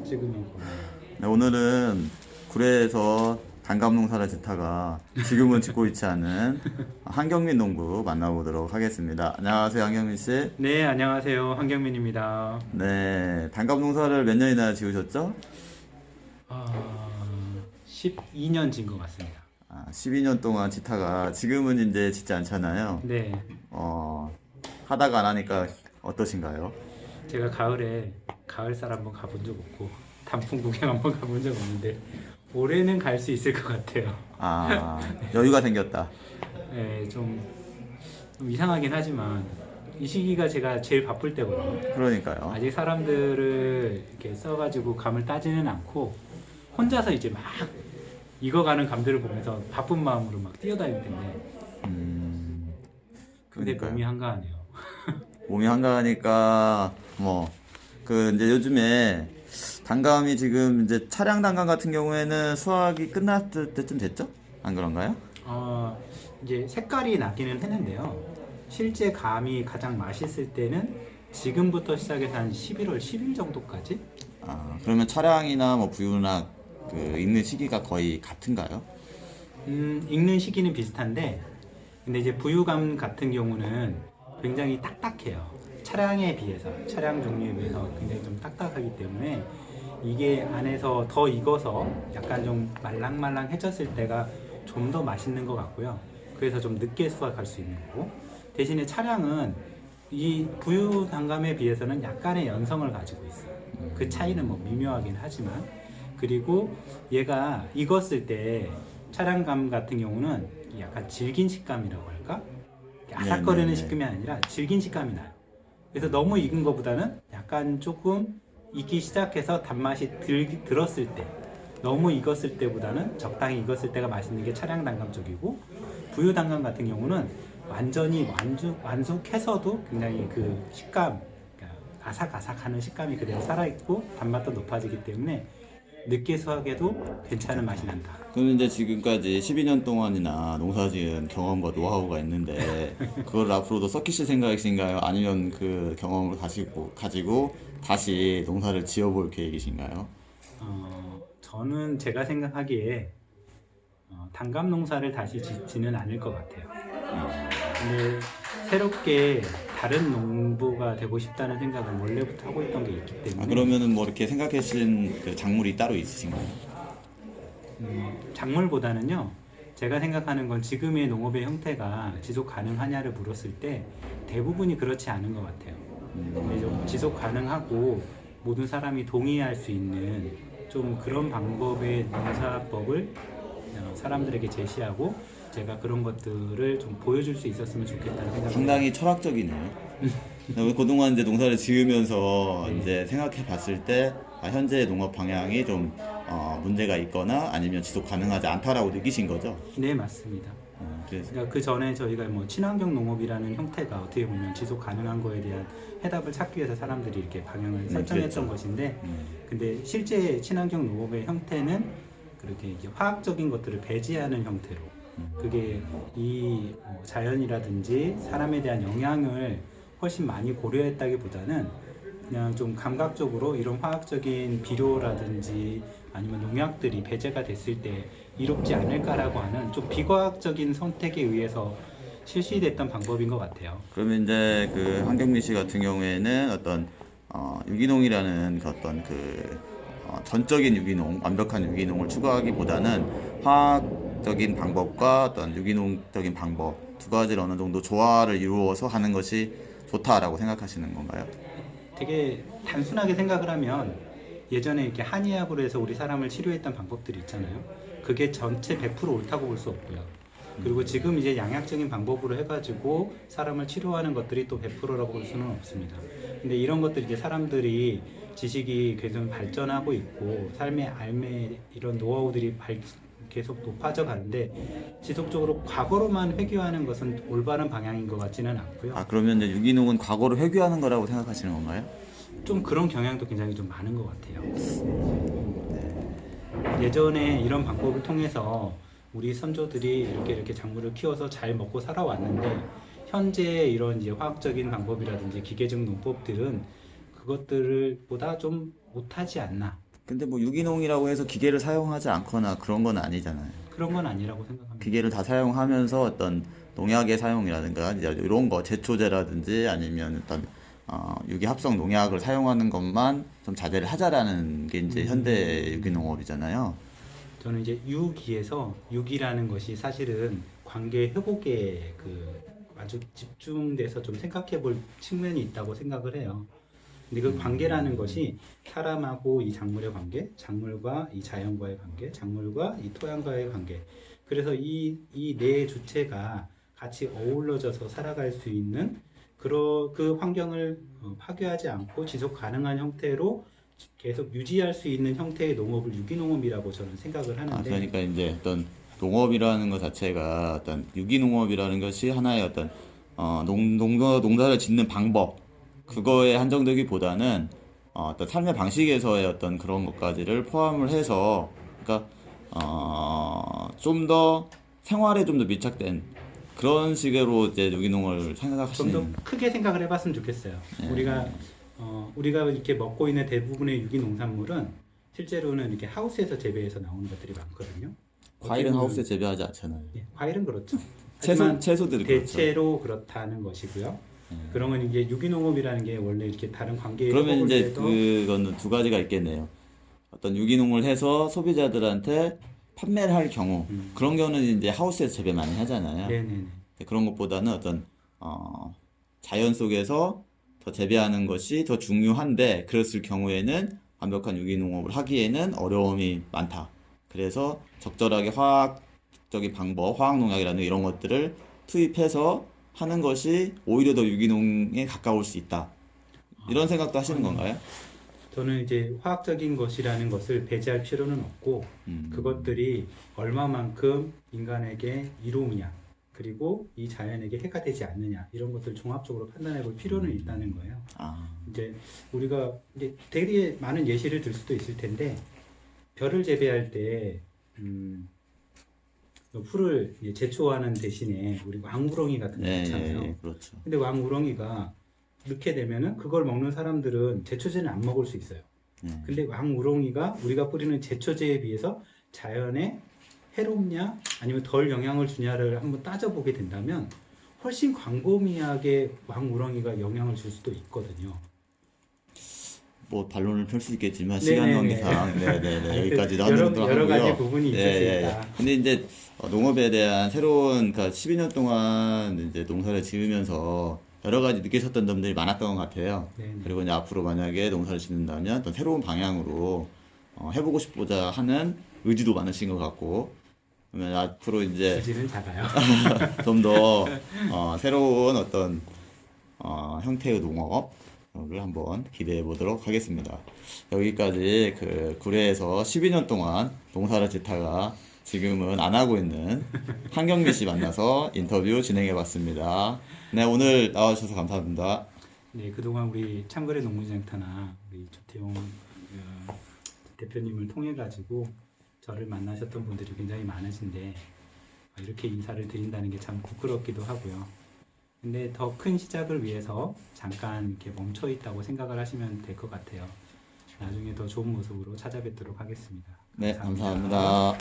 지금은 거의. 네, 오늘은 구례에서 단감 농사를 짓다가 지금은 짓고 있지 않은 한경민 농부 만나보도록 하겠습니다. 안녕하세요, 한경민 씨. 네, 안녕하세요. 한경민입니다. 네, 단감 농사를 몇 년이나 지으셨죠? 12년 진 것 같습니다. 12년 동안 짓다가 지금은 이제 짓지 않잖아요. 네, 하다가 안 하니까 어떠신가요? 제가 가을에 가을살 한번 가본 적 없고 단풍 구경 한번 가본 적 없는데 올해는 갈 수 있을 것 같아요. 여유가 생겼다. 네, 좀 이상하긴 하지만 이 시기가 제가 제일 바쁠 때거든요. 그러니까요. 아직 사람들을 이렇게 써가지고 감을 따지는 않고 혼자서 이제 막 익어가는 감들을 보면서 바쁜 마음으로 막 뛰어다닐 텐데 근데 그러니까요. 몸이 한가하네요. 몸이 한가하니까 이제 요즘에 단감이 지금 이제 차량 단감 같은 경우에는 수확이 끝났을 때쯤 됐죠? 안 그런가요? 이제 색깔이 나기는 했는데요. 실제 감이 가장 맛있을 때는 지금부터 시작해서 한 11월 10일 정도까지? 그러면 차량이나 부유나 익는 시기가 거의 같은가요? 익는 시기는 비슷한데 근데 이제 부유감 같은 경우는 굉장히 딱딱해요. 차량 종류에 비해서 굉장히 좀 딱딱하기 때문에 이게 안에서 더 익어서 약간 좀 말랑말랑해졌을 때가 좀 더 맛있는 것 같고요. 그래서 좀 늦게 수확할 수 있는 거고 대신에 차량은 이 부유 단감에 비해서는 약간의 연성을 가지고 있어요. 그 차이는 미묘하긴 하지만 그리고 얘가 익었을 때 차량감 같은 경우는 약간 질긴 식감이라고 할까? 아삭거리는 네네네. 식감이 아니라 질긴 식감이 나요. 그래서 너무 익은 것보다는 약간 조금 익기 시작해서 단맛이 들었을 때 너무 익었을 때보다는 적당히 익었을 때가 맛있는 게 차량 단감 쪽이고 부유 단감 같은 경우는 완전히 완숙해서도 굉장히 그 식감 그러니까 아삭아삭하는 식감이 그대로 살아있고 단맛도 높아지기 때문에 늦게 수확해도 괜찮은 맛이 난다. 그럼 이제 지금까지 12년 동안이나 농사지은 경험과 노하우가 있는데 그걸 앞으로도 썩히실 생각이신가요? 아니면 그 경험을 가지고 다시 농사를 지어볼 계획이신가요? 저는 제가 생각하기에 단감 농사를 다시 짓지는 않을 것 같아요. 근데 새롭게 다른 농부가 되고 싶다는 생각은 원래부터 하고 있던 게 있기 때문에 그러면은 이렇게 생각하신 그 작물이 따로 있으신가요? 작물보다는요 제가 생각하는 건 지금의 농업의 형태가 지속 가능하냐를 물었을 때 대부분이 그렇지 않은 것 같아요. 근데 좀 지속 가능하고 모든 사람이 동의할 수 있는 좀 그런 방법의 농사법을 사람들에게 제시하고 제가 그런 것들을 좀 보여줄 수 있었으면 좋겠다는 생각이 상당히 철학적이네요. 그동안 이제 농사를 지으면서 네. 이제 생각해 봤을 때 현재의 농업 방향이 좀 문제가 있거나 아니면 지속 가능하지 않다라고 느끼신 거죠? 네, 맞습니다. 그래서 그러니까 그 전에 저희가 친환경 농업이라는 형태가 어떻게 보면 지속 가능한 거에 대한 해답을 찾기 위해서 사람들이 이렇게 방향을 설정했던 그랬죠. 것인데 근데 실제 친환경 농업의 형태는 그렇게 이제 화학적인 것들을 배제하는 형태로 그게 이 자연이라든지 사람에 대한 영향을 훨씬 많이 고려했다기보다는 그냥 좀 감각적으로 이런 화학적인 비료라든지 아니면 농약들이 배제가 됐을 때 이롭지 않을까라고 하는 좀 비과학적인 선택에 의해서 실시됐던 방법인 것 같아요. 그러면 이제 그 한경민 씨 같은 경우에는 어떤 유기농이라는 전적인 유기농, 완벽한 유기농을 추구하기보다는 화학적인 방법과 어떤 유기농적인 방법 두 가지를 어느 정도 조화를 이루어서 하는 것이 좋다라고 생각하시는 건가요? 되게 단순하게 생각을 하면 예전에 이렇게 한의학으로 해서 우리 사람을 치료했던 방법들이 있잖아요. 그게 전체 100% 옳다고 볼 수 없고요. 그리고 지금 이제 양약적인 방법으로 해가지고 사람을 치료하는 것들이 또 100%라고 볼 수는 없습니다. 근데 이런 것들이 이제 사람들이 지식이 계속 발전하고 있고 삶의 알매 이런 노하우들이 계속 높아져 가는데 지속적으로 과거로만 회귀하는 것은 올바른 방향인 것 같지는 않고요. 그러면 이제 유기농은 과거를 회귀하는 거라고 생각하시는 건가요? 좀 그런 경향도 굉장히 좀 많은 것 같아요. 예전에 이런 방법을 통해서 우리 선조들이 이렇게 작물을 키워서 잘 먹고 살아왔는데 현재 이런 이제 화학적인 방법이라든지 기계적 농법들은 그것들을 보다 좀 못하지 않나. 근데 뭐 유기농이라고 해서 기계를 사용하지 않거나 그런 건 아니잖아요. 그런 건 아니라고 생각합니다. 기계를 다 사용하면서 어떤 농약의 사용이라든가 이제 이런 거 제초제라든지 아니면 어떤 유기 합성 농약을 사용하는 것만 좀 자제를 하자라는 게 이제 현대 유기농업이잖아요. 저는 이제 유기에서 유기라는 것이 사실은 관계 회복에 아주 집중돼서 좀 생각해 볼 측면이 있다고 생각을 해요. 근데 그 관계라는 것이 사람하고 이 작물의 관계, 작물과 이 자연과의 관계, 작물과 이 토양과의 관계. 그래서 이 네 주체가 같이 어우러져서 살아갈 수 있는 그 환경을 파괴하지 않고 지속 가능한 형태로 계속 유지할 수 있는 형태의 농업을 유기농업이라고 저는 생각을 하는데, 그러니까 이제 어떤 농업이라는 것 자체가 어떤 유기농업이라는 것이 하나의 어떤 농사를 짓는 방법 그거에 한정되기보다는 어떤 삶의 방식에서의 어떤 그런 것까지를 포함을 해서 그러니까 좀 더 생활에 좀 더 밀착된 그런 식으로 이제 유기농을 좀 생각하시는 더 크게 생각을 해봤으면 좋겠어요. 우리가 이렇게 먹고 있는 대부분의 유기 농산물은 실제로는 이렇게 하우스에서 재배해서 나오는 것들이 많거든요. 과일은 어떻게 보면- 하우스에 재배하지 않잖아요. 예, 과일은 그렇죠. 하지만 채소들이 그렇죠. 대체로 그렇다는 것이고요. 그런 건 이제 유기농업이라는 게 원래 이렇게 다른 관계에 그러면 회복을 이제 위해서 그거는 두 가지가 있겠네요. 어떤 유기농을 해서 소비자들한테 판매를 할 경우 그런 경우는 이제 하우스에서 재배 많이 하잖아요. 네네네. 그런 것보다는 어떤 자연 속에서 더 재배하는 것이 더 중요한데 그랬을 경우에는 완벽한 유기농업을 하기에는 어려움이 많다. 그래서 적절하게 화학적인 방법, 화학농약이라는 이런 것들을 투입해서 하는 것이 오히려 더 유기농에 가까울 수 있다. 이런 생각도 하시는 건가요? 저는 이제 화학적인 것이라는 것을 배제할 필요는 없고 그것들이 얼마만큼 인간에게 이로우냐 그리고 이 자연에게 해가 되지 않느냐 이런 것들 종합적으로 판단해 볼 필요는 있다는 거예요. 이제 우리가 이제 되게 많은 예시를 들 수도 있을 텐데 벼를 재배할 때 풀을 이제 제초하는 대신에 우리 왕우렁이 같은 거 넣잖아요. 그렇죠. 근데 왕우렁이가 넣게 되면은 그걸 먹는 사람들은 제초제는 안 먹을 수 있어요. 근데 왕우렁이가 우리가 뿌리는 제초제에 비해서 자연에 해롭냐 아니면 덜 영향을 주냐를 한번 따져보게 된다면 훨씬 광범위하게 왕우렁이가 영향을 줄 수도 있거든요. 뭐 반론을 펼 수 있겠지만 네네네. 시간 관계상 네네네 여기까지 여러- 하는 것도 여러 하고요. 가지 부분이 있을 수 있다. 근데 이제 농업에 대한 새로운 그러니까 12년 동안 이제 농사를 지으면서 여러 가지 느끼셨던 점들이 많았던 것 같아요. 네네. 그리고 이제 앞으로 만약에 농사를 짓는다면 어떤 새로운 방향으로 해보고 싶고자 하는 의지도 많으신 것 같고 그러면 앞으로 이제 부지는 작아요. 좀 더 새로운 어떤 형태의 농업을 한번 기대해 보도록 하겠습니다. 여기까지 그 구례에서 12년 동안 농사를 짓다가 지금은 안 하고 있는 한경미 씨 만나서 인터뷰 진행해 봤습니다. 네, 오늘 나와주셔서 감사합니다. 네, 그동안 우리 창거래 농문장터나 우리 조태용 대표님을 통해 가지고 저를 만나셨던 분들이 굉장히 많으신데 이렇게 인사를 드린다는 게 참 부끄럽기도 하고요. 근데 더 큰 시작을 위해서 잠깐 이렇게 멈춰 있다고 생각을 하시면 될 것 같아요. 나중에 더 좋은 모습으로 찾아뵙도록 하겠습니다. 네, 감사합니다.